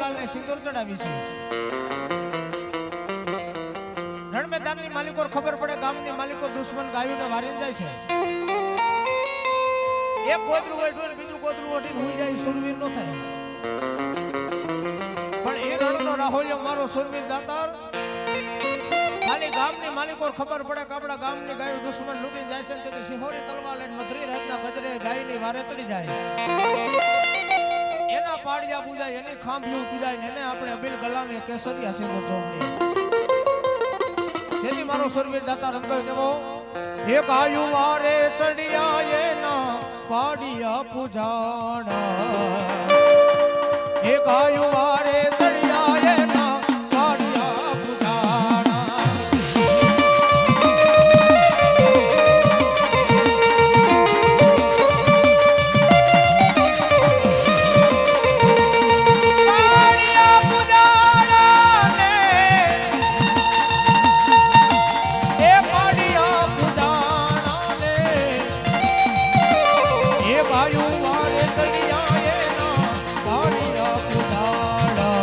તલવારને સિંદૂર ચડાવી છે રણ મેદાનની માલિકો ખબર પડે ગામની માલિકો દુશ્મન ગાયોને વારીને જાય છે એક ગોદરું ઓઢું બીજું ગોદરું ઓઢીને ભૂલી જાય સુરવીર નો થાય પણ એ રણનો રાહોલ્યો મારો સુરવીર દાતાર ખાલી ગામની માલિકો ખબર પડે કે આપણા ગામની ગાયો દુશ્મન લૂંટી જાય છે તેથી સિંહોરી તલવાર લઈને મધરી રાતના ગજરે ગાયની વારે ચડી જાય એના પાડિયા પૂજાય એની ખાંભિયું પૂજાય ને એને આપણે અબીલ ગલાને કેસરિયા સિંગો જોડે તેથી મારો સુરવીર દાતા રંગ કેવો એ ગાયું વારે ચડિયા એના પાડિયા પૂજાણા એ ગાયું વારે ચડિયા એના પાડિયા પૂજાણા પાડિયા પૂજાણા ને એ પાડિયા પૂજાણા ને એ ગાયું વારે ચડિયા એના પાડિયા પૂજાણા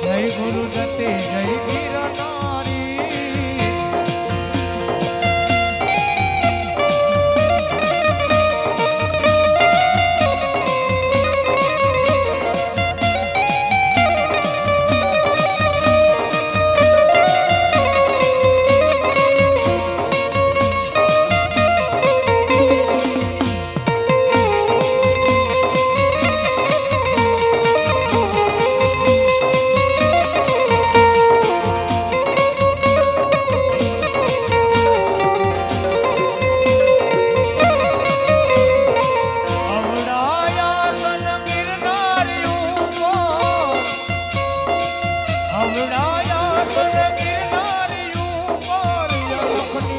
જય ગુરુ દત્તે જય ગિરનારી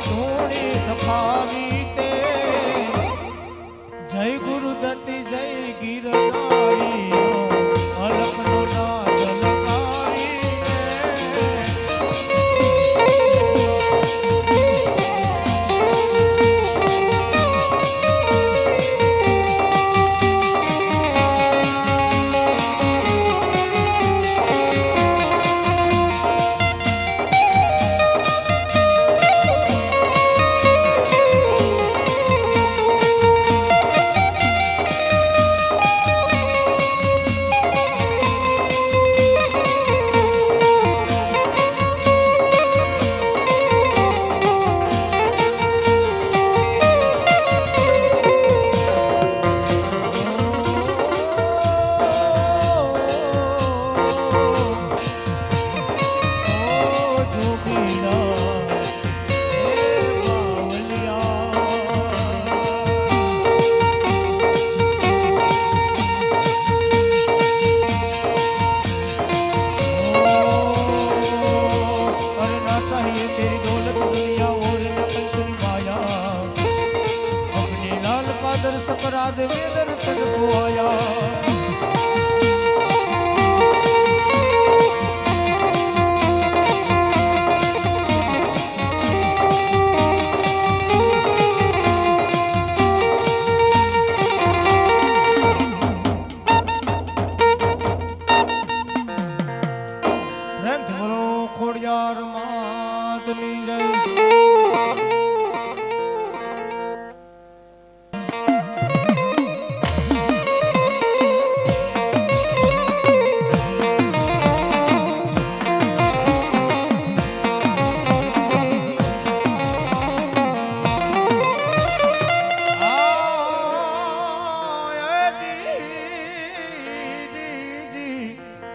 ધૂણી ધપાવી તે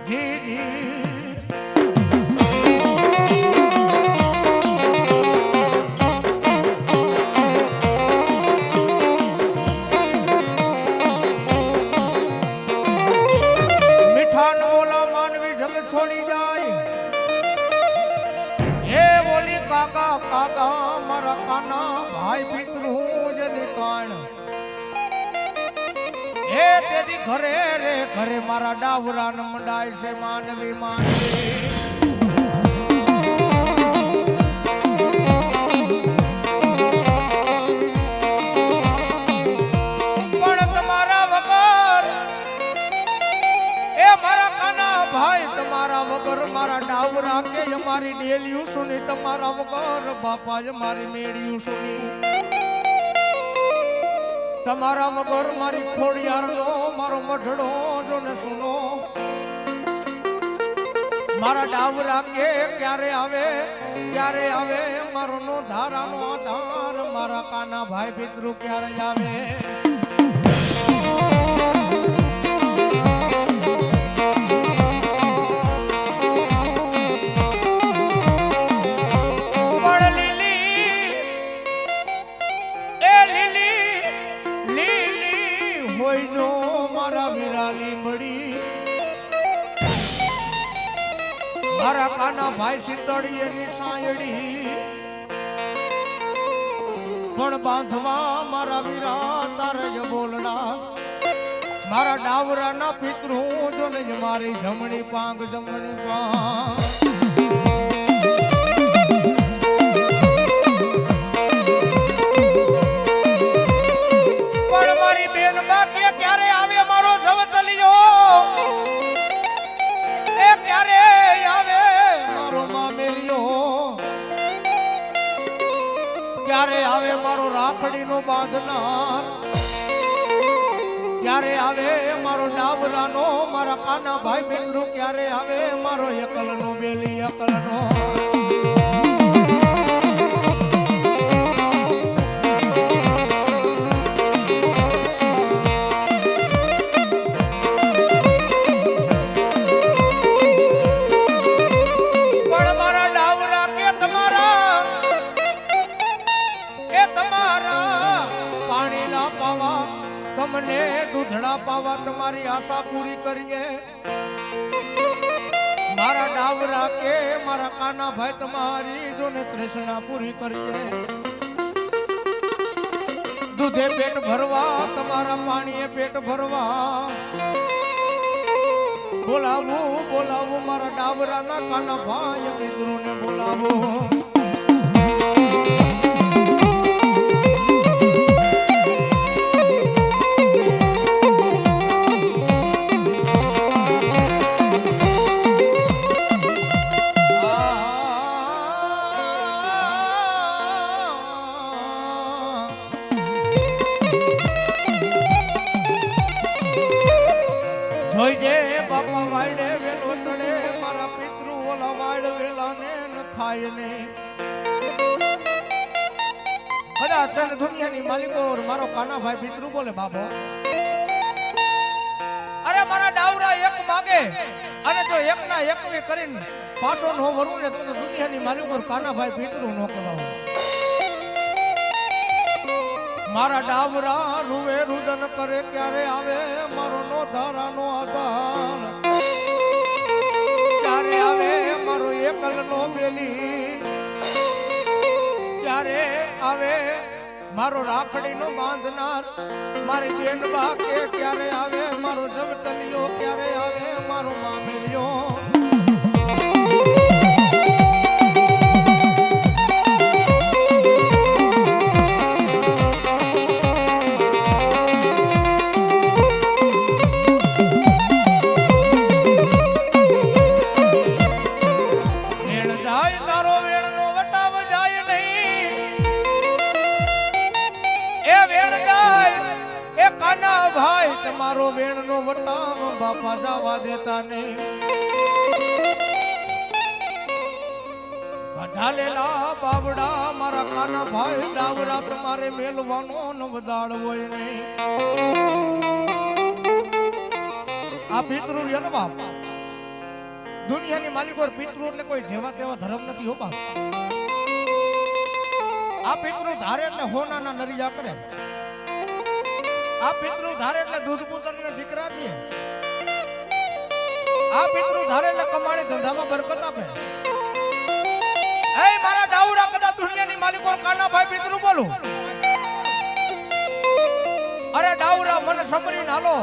જી જી મીઠાન બોલા માનવી જગત છોડી જાય એ બોલી કાકા કાકા મારા કાના ભાઈ પિતૃ જની કાણ એ તેદી ઘરે રે ઘરે મારા ડાવરા ન મંડાય છે માનવી માનવી પણ તમારા વગર એ મારા કાના ભાઈ તમારા વગર મારા ડાવરા કે અમારી ડેલિયું સુની તમારા વગર બાપા જ મારી મેળ્યું સુની તમારા વગર મારી ખોડિયારનો મારો મઢડો જો ને સુનો મારા ડાવરા કે ક્યારે આવે મારો નો ધારાનો આધાર મારા કાના ભાઈ પિતૃ ક્યારે આવે મારા કાના ભાઈ સિંદડી એની સાયડી પણ બાંધવા મારા વીરા તારે જ બોલડા મારા ડાવરાના પિતૃ જો ને મારી જમણી પાંગ પણ મારી બેન બાકી ક્યારે આવે મારો જવતલિયો એ ક્યારે આવે મારો મામેલિયો ક્યારે આવે મારો રાખડીનો બાંધનાર ક્યારે આવે મારો ડાબરાનો મારા કાના ભાઈ બિંદુ ક્યારે આવે મારો એકલનો બેલી એકલનો તમને દૂધડા પાવા તમારી આશા પૂરી કરીએ મારા ડાવરા કે મારા કાના ભાઈ તમારી જોને તૃષ્ણા પૂરી કરીએ દૂધે પેટ ભરવા તમારા પાણીએ પેટ ભરવા બોલાવું મારા ડાવરાના કાના ભાઈ પિતૃને બોલાવો જોઈજે બાપા વાયડે વેલો તડે મારા પિતૃ ઓલા વાડ વેલા ને ખાય ને કદાચ ચંદ દુનિયાની માલિકો મારો કાના ભાઈ પિતૃ બોલે બાપો અરે મારા ડાવરા એક માગે અને જો એક ના એક ને કરીને પાછો નો વરું ને તો દુનિયાની માલિકો કાના ભાઈ પિતૃ નો કહેવાય મારા ડાવરા રૂવે રુદન કરે ક્યારે આવે મારો નો ધારાનો આધાર ક્યારે આવે મારો એકલનો બેલી ક્યારે આવે મારો રાખડીનો બાંધનાર મારી બેન બા કે ક્યારે આવે મારો જવતલિયો ક્યારે આવે મારો મામેલિયો મારો વેણ નો વટાવ બાપા જવા દેતા નહીં ઝાલેલા બાવડા મારા કાના ભાઈ ડાવરા તમારે મેલવાનો ન વદાળ હોય નહીં આ પિતૃ ને બાપા દુનિયાની માલિકો પિતૃ એટલે કોઈ જેવા તેવા ધર્મ નથી હો બાપ. આ પિતૃ ધારે એટલે હોનાના નરિયા કરે. આ પિતૃ ધારે એટલે દૂધ પુત્રને દીકરા દે. આ પિતૃ ધારે એટલે કમાણી ધંધામાં બરકત આપે. એ મારા ડાવરા કદા દુનિયાની માલિકો કાનાભાઈ પિતૃ બોલું. અરે ડાવરા મને સમરીને હાલો.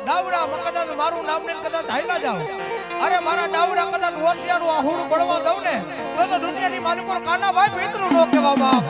ડાવરા કદાચ મારું નામ ને કદાચ હાઈલા જાવ. અરે મારા ડાવરા કદાચ હોશિયારું આહુડું પડવા દઉં ને તો દુનિયાની માલિકો કાનાભાઈ પિતૃ નો કહેવા બાપ.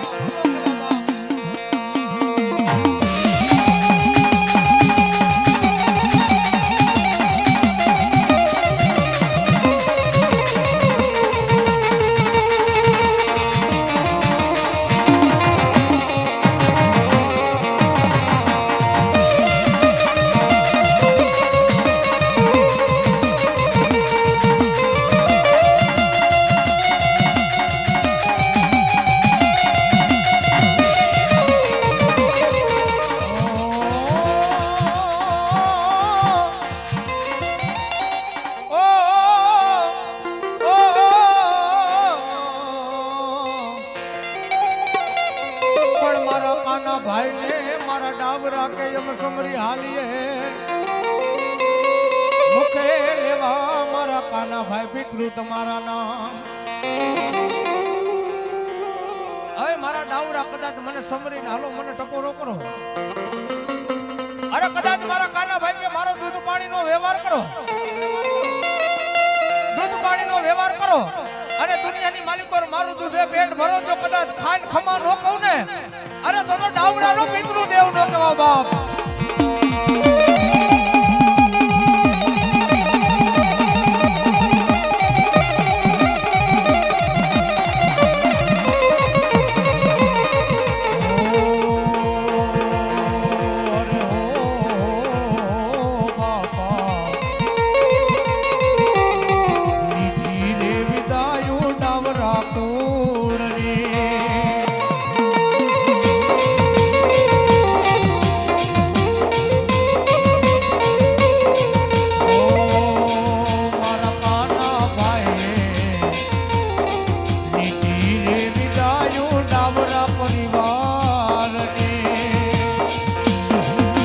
ડાવરા કે એમ સમરી હાલીએ મુખે લેવા મારા કાના ભાઈ પિતૃ તમારા નામ. હવે મારા ડાવરા કદાચ મને સમરીને હાલો મને ટકોરો કરો. અરે કદાચ મારા કાના ભાઈ કે મારો દૂધ પાણીનો વ્યવહાર કરો. દૂધ પાણીનો વ્યવહાર કરો અને દુનિયાની માલિકો મારું દૂધે પેટ ભરો. જો કદાચ ખાન ખમા નો કહું ને અરે તો ડાવરાનો પિતૃ દેવ નો કહેવા બાપ.